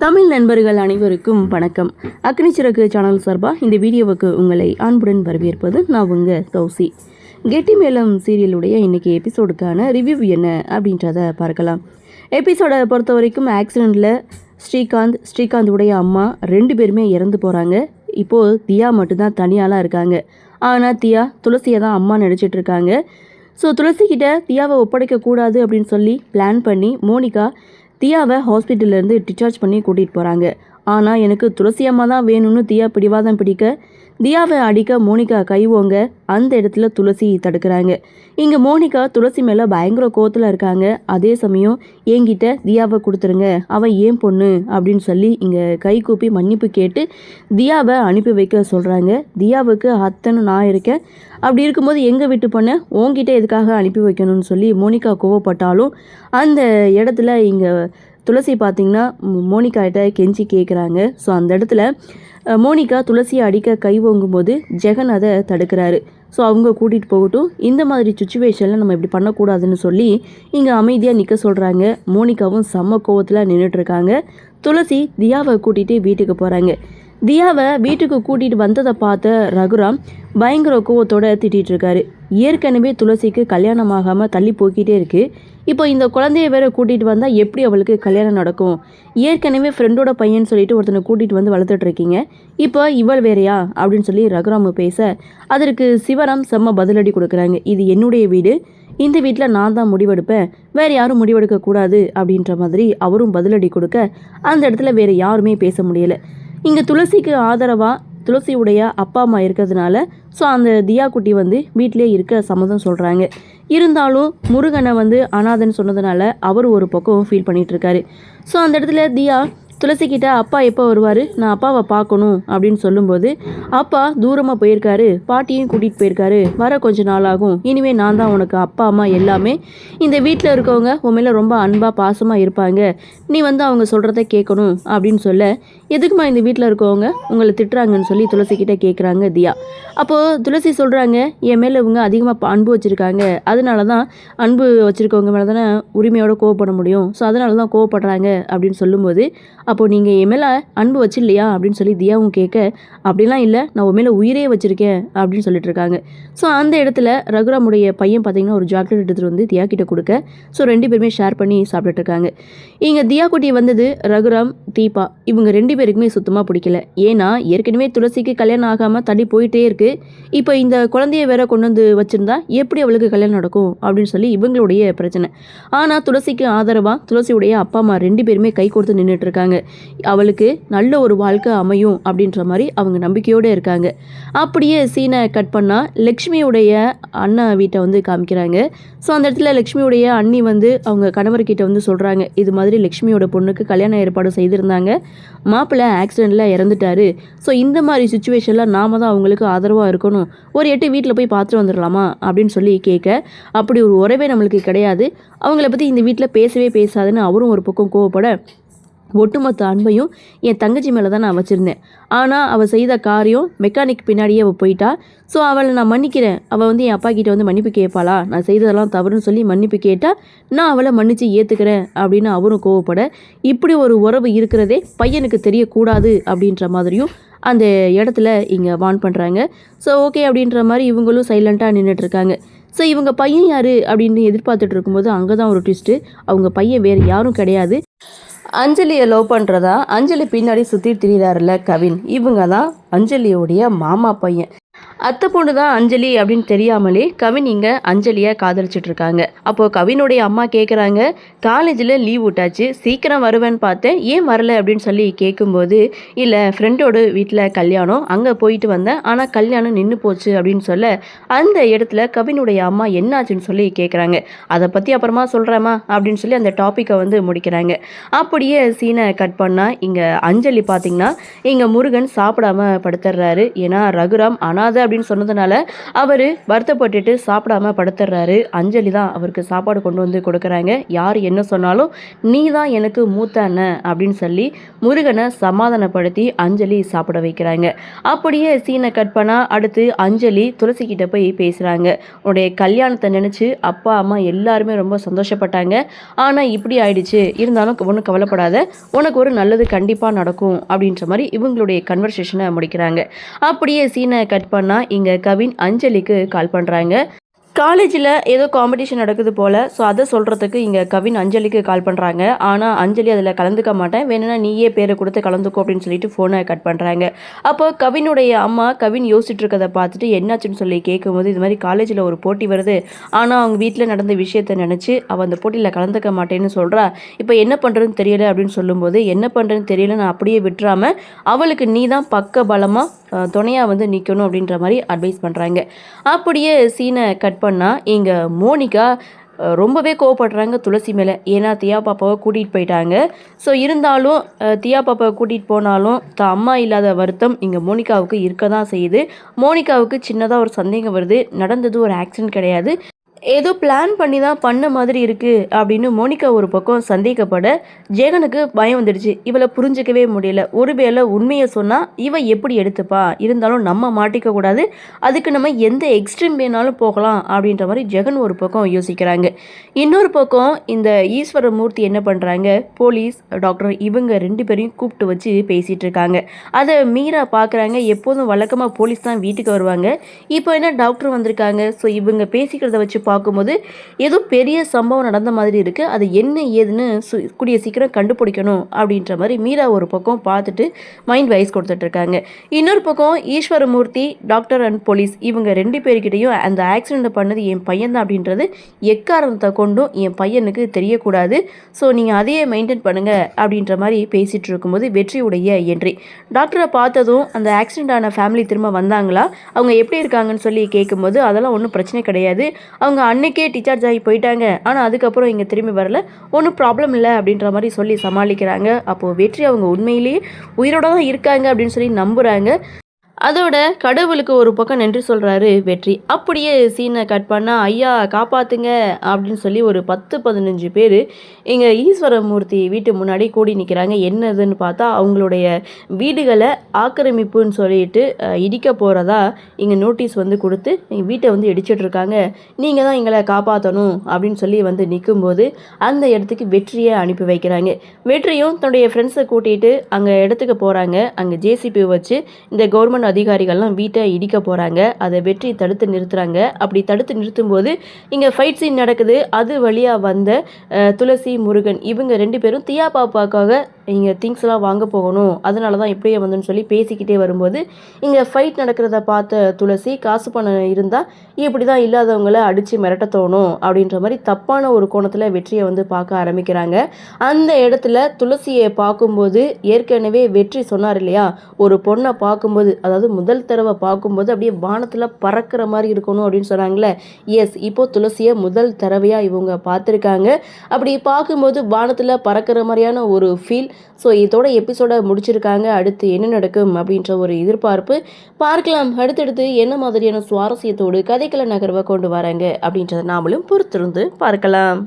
தமிழ் நண்பர்கள் அனைவருக்கும் வணக்கம். அக்னி சிறகு சேனல் சார்பாக இந்த வீடியோவுக்கு உங்களை அன்புடன் வரவேற்பது நான் உங்கள் தௌசி. கெட்டி மேளம் சீரியலுடைய இன்றைக்கி எபிசோடுக்கான ரிவ்யூ என்ன அப்படின்றத பார்க்கலாம். எபிசோடை பொறுத்த வரைக்கும் ஆக்சிடெண்ட்டில் ஸ்ரீகாந்துடைய அம்மா 2 பேருமே இறந்து போகிறாங்க. இப்போது தியா மட்டும்தான் தனியாலாம் இருக்காங்க. ஆனால் தியா துளசியை தான் அம்மா நினச்சிட்ருக்காங்க. ஸோ துளசிக்கிட்ட தியாவை ஒப்படைக்கக்கூடாது அப்படின்னு சொல்லி பிளான் பண்ணி மோனிகா தியாவை ஹாஸ்பிட்டல்லேருந்து டிஸ்சார்ஜ் பண்ணி கூட்டிகிட்டு போகிறாங்க. ஆனால் எனக்கு துளசி அம்மா தான் வேணும்னு தியா பிடிவாதம் பிடிக்க தியாவை அடிக்க மோனிகா கைவோங்க. அந்த இடத்துல துளசி தடுக்கிறாங்க. இங்கே மோனிகா துளசி மேலே பயங்கர கோவத்தில் இருக்காங்க. அதே சமயம் என்கிட்ட தியாவை கொடுத்துருங்க, அவன் ஏன் பொண்ணு அப்படின்னு சொல்லி இங்கே கை கூப்பி மன்னிப்பு கேட்டு தியாவை அனுப்பி வைக்க சொல்கிறாங்க. தியாவுக்கு அத்தனை நான் இருக்கேன், அப்படி இருக்கும்போது எங்கே விட்டு பொண்ணை உங்ககிட்ட எதுக்காக அனுப்பி வைக்கணும்னு சொல்லி மோனிகா கோவப்பட்டாலும் அந்த இடத்துல இங்கே துளசி பார்த்திங்கன்னா மோனிகாட்ட கெஞ்சி கேட்குறாங்க. ஸோ அந்த இடத்துல மோனிகா துளசியை அடிக்க கை ஓங்கும்போது ஜெகன் அதை தடுக்கிறாரு. ஸோ அவங்க கூட்டிகிட்டு போகட்டும், இந்த மாதிரி சுச்சுவேஷனில் நம்ம இப்படி பண்ணக்கூடாதுன்னு சொல்லி இங்கே அமைதியாக நிற்க சொல்கிறாங்க. மோனிகாவும் செம்ம கோவத்தில் நின்றுட்டுருக்காங்க. துளசி தியாவை கூட்டிகிட்டு வீட்டுக்கு போகிறாங்க. தியாவை வீட்டுக்கு கூட்டிகிட்டு வந்ததை பார்த்த ரகுராம் பயங்கர கோவத்தோடு திட்டிகிட்டு இருக்காரு. ஏற்கனவே துளசிக்கு கல்யாணம் ஆகாமல் தள்ளி போய்கிட்டே இருக்குது. இப்போ இந்த குழந்தைய வேற கூட்டிகிட்டு வந்தால் எப்படி அவளுக்கு கல்யாணம் நடக்கும்? ஏற்கனவே ஃப்ரெண்டோட பையன் சொல்லிட்டு ஒருத்தனை கூட்டிகிட்டு வந்து வளர்த்துட்ருக்கீங்க, இப்போ இவள் வேறையா அப்படின்னு சொல்லி ரகுராம் பேச அதற்கு சிவராம் செம்ம பதிலடி கொடுக்குறாங்க. இது என்னுடைய வீடு, இந்த வீட்டில் நான் தான் முடிவெடுப்பேன், வேறு யாரும் முடிவெடுக்கக்கூடாது அப்படின்ற மாதிரி அவரும் பதிலடி கொடுக்க அந்த இடத்துல வேறு யாருமே பேச முடியலை. இங்கே துளசிக்கு ஆதரவாக துளசியுடைய அப்பா அம்மா இருக்கிறதுனால ஸோ அந்த தியா குட்டி வீட்டிலே இருக்க சம்மதம் சொல்கிறாங்க. இருந்தாலும் முருகனை அனாதன்னு சொன்னதுனால அவர் ஒரு பக்கம் ஃபீல் பண்ணிகிட்ருக்காரு. ஸோ அந்த இடத்துல தியா துளசிக்கிட்ட அப்பா எப்போ வருவார், நான் அப்பாவை பார்க்கணும் அப்படின்னு சொல்லும்போது அப்பா தூரமாக போயிருக்காரு, பாட்டியும் கூட்டிகிட்டு போயிருக்காரு, வர கொஞ்ச நாள் ஆகும், இனிமேல் நான் தான் உனக்கு அப்பா அம்மா எல்லாமே, இந்த வீட்டில் இருக்கவங்க உன் மேலே ரொம்ப அன்பாக பாசமாக இருப்பாங்க, நீ அவங்க சொல்கிறத கேட்கணும் அப்படின்னு சொல்ல எதுக்குமா இந்த வீட்டில் இருக்கவங்க உங்களை திட்டுறாங்கன்னு சொல்லி துளசிக்கிட்ட கேட்குறாங்க தியா. அப்போது துளசி சொல்கிறாங்க, என் மேலே இவங்க அதிகமாக அன்பு வச்சுருக்காங்க, அதனால தான் அன்பு வச்சுருக்கவங்க மேலே தானே உரிமையோடு கோவப்பட முடியும், ஸோ அதனால தான் கோவப்படுறாங்க அப்படின்னு சொல்லும்போது அப்போது நீங்கள் என் மேலே அன்பு வச்சு இல்லையா அப்படின்னு சொல்லி தியாவும் கேட்க அப்படிலாம் இல்லை, நான் உன் மேலே உயிரே வச்சுருக்கேன் அப்படின்னு சொல்லிட்டு இருக்காங்க. ஸோ அந்த இடத்துல ரகுராமுடைய பையன் பார்த்திங்கன்னா ஒரு சாக்லேட் எடுத்துகிட்டு தியா கிட்ட கொடுக்க ஸோ 2 பேருமே ஷேர் பண்ணி சாப்பிட்டுட்ருக்காங்க. இங்கே தியா குட்டி ரகுராம் தீபா இவங்க 2 பேருக்குமே சுத்தமாக பிடிக்கல. ஏன்னா ஏற்கனவே துளசிக்கு கல்யாணம் ஆகாமல் தள்ளி போயிட்டே இருக்குது, இப்போ இந்த குழந்தைய வேற கொண்டு வச்சுருந்தா எப்படி அவளுக்கு கல்யாணம் நடக்கும் அப்படின்னு சொல்லி இவங்களுடைய பிரச்சனை. ஆனால் துளசிக்கு ஆதரவாக துளசியுடைய அப்பா அம்மா 2 பேருமே கை கொடுத்து நின்றுட்டுருக்காங்க. அவளுக்கு நல்ல ஒரு வாழ்க்கை அமையும் அப்படின்ற மாதிரி அவங்க நம்பிக்கையோடு இருக்காங்க. அப்படியே சீனை கட் பண்ணால் லக்ஷ்மியுடைய அண்ணா வீட்டை காமிக்கிறாங்க. ஸோ அந்த இடத்துல லக்ஷ்மியுடைய அண்ணி அவங்க கணவர்கிட்ட சொல்கிறாங்க, இது மாதிரி லக்ஷ்மியோட பொண்ணுக்கு கல்யாண ஏற்பாடு செய்திருந்தாங்க, மாப்பிள்ளை ஆக்சிடெண்ட்டில் இறந்துட்டாரு, ஸோ இந்த மாதிரி சுச்சுவேஷனில் நாம தான் அவங்களுக்கு ஆதரவாக இருக்கணும், ஒரு 8 வீட்டில் போய் பார்த்துட்டு வந்துடலாமா அப்படின்னு சொல்லி கேட்க அப்படி ஒரு உறவே நம்மளுக்கு கிடையாது, அவங்கள பற்றி இந்த வீட்டில் பேசவே பேசாதுன்னு அவரும் ஒரு பக்கம் கோவப்பட ஒட்டுமொத்த அன்பையும் என் தங்கச்சி மேலே தான் நான் வச்சுருந்தேன், ஆனால் அவள் செய்த காரியம் மெக்கானிக் பின்னாடியே அவள் போயிட்டா, ஸோ அவளை நான் மன்னிக்கிறேன், அவள் என் அப்பா கிட்டே மன்னிப்பு கேட்பாளா, நான் செய்ததெல்லாம் தவறுன்னு சொல்லி மன்னிப்பு கேட்டால் நான் அவளை மன்னித்து ஏற்றுக்கிறேன் அப்படின்னு அவரும் கோவப்பட இப்படி ஒரு உறவு இருக்கிறதே பையனுக்கு தெரியக்கூடாது அப்படின்ற மாதிரியும் அந்த இடத்துல இங்கே வான் பண்ணுறாங்க. ஸோ ஓகே அப்படின்ற மாதிரி இவங்களும் சைலண்ட்டாக நின்றுட்டுருக்காங்க. ஸோ இவங்க பையன் யார் அப்படின்னு எதிர்பார்த்துட்டு இருக்கும்போது அங்கே தான் ஒரு ட்விஸ்ட்டு, அவங்க பையன் வேறு யாரும் கிடையாது, அஞ்சலியை லவ் பண்ணுறதா அஞ்சலி பின்னாடி சுற்றிட்டு திரிகிறாருல கவின், இவங்க தான் அஞ்சலியோடைய மாமா பையன். அத்தை பொண்ணு தான் அஞ்சலி அப்படின்னு தெரியாமலே கவின் இங்கே அஞ்சலியை காதலிச்சிட்டு இருக்காங்க. அப்போது கவினுடைய அம்மா கேட்குறாங்க, காலேஜில் லீவ் விட்டாச்சு, சீக்கிரம் வருவேன்னு பார்த்தேன், ஏன் வரலை அப்படின்னு சொல்லி கேட்கும்போது இல்லை ஃப்ரெண்டோட வீட்டில் கல்யாணம், அங்கே போயிட்டு வந்தேன், ஆனால் கல்யாணம் நின்று போச்சு அப்படின்னு சொல்ல அந்த இடத்துல கவினுடைய அம்மா என்னாச்சுன்னு சொல்லி கேட்குறாங்க. அதை பற்றி அப்புறமா சொல்கிறேம்மா அப்படின்னு சொல்லி அந்த டாப்பிக்கை முடிக்கிறாங்க. அப்படியே சீனை கட் பண்ணால் இங்கே அஞ்சலி பார்த்திங்கன்னா இங்கே முருகன் சாப்பிடாம படுத்துடுறாரு. ஏன்னா ரகுராம் பண்ணாத அப்படின்னு சொன்னதுனால அவர் வருத்தப்பட்டுட்டு சாப்பிடாம படுத்துடுறாரு. அஞ்சலி தான் அவருக்கு சாப்பாடு கொண்டு வந்து கொடுக்குறாங்க. யார் என்ன சொன்னாலும் நீ தான் எனக்கு மூத்த அண்ணன் அப்படின்னு சொல்லி முருகனை சமாதானப்படுத்தி அஞ்சலி சாப்பிட வைக்கிறாங்க. அப்படியே சீனை கட் பண்ணா அடுத்து அஞ்சலி துளசி கிட்ட போய் பேசுகிறாங்க. உன்னுடைய கல்யாணத்தை நினச்சி அப்பா அம்மா எல்லாருமே ரொம்ப சந்தோஷப்பட்டாங்க. ஆனால் இப்படி ஆயிடுச்சு, இருந்தாலும் ஒன்றும் கவலைப்படாத, உனக்கு ஒரு நல்லது கண்டிப்பாக நடக்கும் அப்படின்ற மாதிரி இவங்களுடைய கன்வர்சேஷனை முடிக்கிறாங்க. அப்படியே சீனை கட் பண்ணால் இங்கே கவின் அஞ்சலிக்கு கால் பண்ணுறாங்க. காலேஜில் ஏதோ காம்படிஷன் நடக்குது போல். ஸோ அதை சொல்கிறதுக்கு இங்கே கவின் அஞ்சலிக்கு கால் பண்ணுறாங்க. ஆனால் அஞ்சலி அதில் கலந்துக்க மாட்டேன், வேணும்னா நீயே பேரை கொடுத்து கலந்துக்கோ அப்படின்னு சொல்லிட்டு ஃபோனை கட் பண்ணுறாங்க. அப்போ கவினுடைய அம்மா கவின் யோசிச்சுட்டு இருக்கதை பார்த்துட்டு என்னாச்சுன்னு சொல்லி கேட்கும்போது இது மாதிரி காலேஜில் ஒரு போட்டி வருது, ஆனால் அவங்க வீட்டில் நடந்த விஷயத்தை நினச்சி அவள் அந்த போட்டியில் கலந்துக்க மாட்டேன்னு சொல்கிறா. இப்போ என்ன பண்ணுறதுன்னு தெரியல அப்படின்னு சொல்லும்போது என்ன பண்ணுறதுன்னு தெரியல, நான் அப்படியே விட்டுறாமல் அவளுக்கு நீ தான் பக்க பலமாக துணையாக வந்து நிற்கணும் அப்படின்ற மாதிரி அட்வைஸ் பண்ணுறாங்க. அப்படியே சீனை கட் பண்ணால் இங்கே மோனிகா ரொம்பவே கோவப்படுறாங்க துளசி மேலே. ஏன்னா தியா பாப்பாவை கூட்டிகிட்டு போயிட்டாங்க. ஸோ இருந்தாலும் தியா பாப்பாவை கூட்டிகிட்டு போனாலும் அம்மா இல்லாத வருத்தம் இங்கே மோனிகாவுக்கு இருக்க தான் செய்யுது. மோனிகாவுக்கு சின்னதாக ஒரு சந்தேகம் வருது, நடந்தது ஒரு ஆக்சிடென்ட் கிடையாது, ஏதோ பிளான் பண்ணி தான் பண்ண மாதிரி இருக்குது அப்படின்னு மோனிகா ஒரு பக்கம் சந்தேகப்பட ஜெகனுக்கு பயம் வந்துடுச்சு. இவளை புரிஞ்சிக்கவே முடியல. ஒருவேளை உண்மையை சொன்னால் இவ எப்படி எடுத்துப்பா, இருந்தாலும் நம்ம மாட்டிக்க கூடாது, அதுக்கு நம்ம எந்த எக்ஸ்ட்ரீம் வேணாலும் போகலாம் அப்படின்ற மாதிரி ஜெகன் ஒரு பக்கம் யோசிக்கிறாங்க. இன்னொரு பக்கம் இந்த ஈஸ்வரமூர்த்தி என்ன பண்ணுறாங்க, போலீஸ் டாக்டர் இவங்க 2 பேரையும் கூப்பிட்டு வச்சு பேசிகிட்டு இருக்காங்க. அதை மீரா பார்க்குறாங்க. எப்போதும் வழக்கமாக போலீஸ் தான் வீட்டுக்கு வருவாங்க, இப்போ என்ன டாக்டர் வந்திருக்காங்க. ஸோ இவங்க பேசிக்கிறத வச்சு பார்க்கும்போது ஏதோ பெரிய சம்பவம் நடந்த மாதிரி இருக்குது, அது என்ன ஏதுன்னு கூடிய சீக்கிரம் கண்டுபிடிக்கணும் அப்படின்ற மாதிரி மீரா ஒரு பக்கம் பார்த்துட்டு மைண்ட் வைஸ் கொடுத்துட்ருக்காங்க. இன்னொரு பக்கம் ஈஸ்வரமூர்த்தி டாக்டர் அண்ட் போலீஸ் இவங்க 2 பேர்கிட்டையும் அந்த ஆக்சிடெண்ட் பண்ணது என் பையன் தான் அப்படின்றது எக்காரணத்தை கொண்டும் என் பையனுக்கு தெரியக்கூடாது, ஸோ நீங்கள் அதையே மெயின்டைன் பண்ணுங்கள் அப்படின்ற மாதிரி பேசிகிட்டு இருக்கும்போது வெற்றியுடைய என்ட்ரி. டாக்டரை பார்த்ததும் அந்த ஆக்சிடெண்ட் ஆன ஃபேமிலி திரும்ப வந்தாங்களா, அவங்க எப்படி இருக்காங்கன்னு சொல்லி கேட்கும்போது அதெல்லாம் ஒன்றும் பிரச்சனை கிடையாது, அவங்க அன்னைக்கே டிஸ்சார்ஜ் ஆகி போயிட்டாங்க, ஆனால் அதுக்கப்புறம் இங்கே திரும்பி வரல, ஒன்றும் ப்ராப்ளம் இல்லை அப்படின்ற மாதிரி சொல்லி சமாளிக்கிறாங்க. அப்போது வெற்றி அவங்க உண்மையிலேயே உயிரோட தான் இருக்காங்க அப்படின்னு சொல்லி நம்புகிறாங்க. அதோட கடவுளுக்கு ஒரு பக்கம் நன்றி சொல்கிறாரு வெற்றி. அப்படியே சீனை கட் பண்ணால் ஐயா காப்பாற்றுங்க அப்படின்னு சொல்லி ஒரு 10-15 பேர் இங்கே ஈஸ்வரமூர்த்தி வீட்டு முன்னாடி கூடி நிற்கிறாங்க. என்னதுன்னு பார்த்தா அவங்களுடைய வீடுகளை ஆக்கிரமிப்புன்னு சொல்லிட்டு இடிக்க போகிறதா இங்கே நோட்டீஸ் வந்து கொடுத்து வீட்டை வந்து இடிச்சிட்ருக்காங்க, நீங்கள் தான் எங்களை காப்பாற்றணும் அப்படின்னு சொல்லி வந்து நிற்கும்போது அந்த இடத்துக்கு வெற்றியை அனுப்பி வைக்கிறாங்க. வெற்றியும் தன்னுடைய ஃப்ரெண்ட்ஸை கூட்டிகிட்டு அங்கே இடத்துக்கு போகிறாங்க. அங்கே ஜேசிபி வச்சு இந்த கவர்மெண்ட் அதிகாரிகள்லாம் வீட்டை இடிக்க போகிறாங்க. அதை வெற்றி தடுத்து நிறுத்துகிறாங்க. அப்படி தடுத்து நிறுத்தும்போது இங்கே ஃபைட் சீன் நடக்குது. அது வழியாக வந்த துளசி முருகன் இவங்க 2 பேரும் தியா பாப்பாக்காக இங்கே திங்ஸ்லாம் வாங்க போகணும், அதனால தான் இப்படியே வந்துன்னு சொல்லி பேசிக்கிட்டே வரும்போது இங்கே ஃபைட் நடக்கிறத பார்த்த துளசி காசு பணம் இருந்தால் இப்படி தான் இல்லாதவங்களை அடித்து மிரட்ட தோணும் அப்படின்ற மாதிரி தப்பான ஒரு கோணத்தில் வெற்றியை வந்து பார்க்க ஆரம்பிக்கிறாங்க. அந்த இடத்துல துளசியை பார்க்கும்போது ஏற்கனவே வெற்றி சொன்னார் இல்லையா, ஒரு பொண்ணை பார்க்கும்போது அதாவது முதல் தடவை பார்க்கும்போது அப்படியே வானத்தில் பறக்கிற மாதிரி இருக்கணும் அப்படின்னு சொன்னாங்களே, எஸ் இப்போது துளசியை முதல் தடவையாக இவங்க பார்த்துருக்காங்க. அப்படி பார்க்கும்போது வானத்தில் பறக்கிற மாதிரியான ஒரு ஃபீல். ஸோ இதோட எபிசோட முடிச்சிருக்காங்க. அடுத்து என்ன நடக்கும் அப்படின்ற ஒரு எதிர்பார்ப்பு. பார்க்கலாம் அடுத்தடுத்து என்ன மாதிரியான சுவாரஸ்யத்தோடு கதைக்கள நகர்வை கொண்டு வராங்க அப்படின்றத நாமளும் பொறுத்திருந்து பார்க்கலாம்.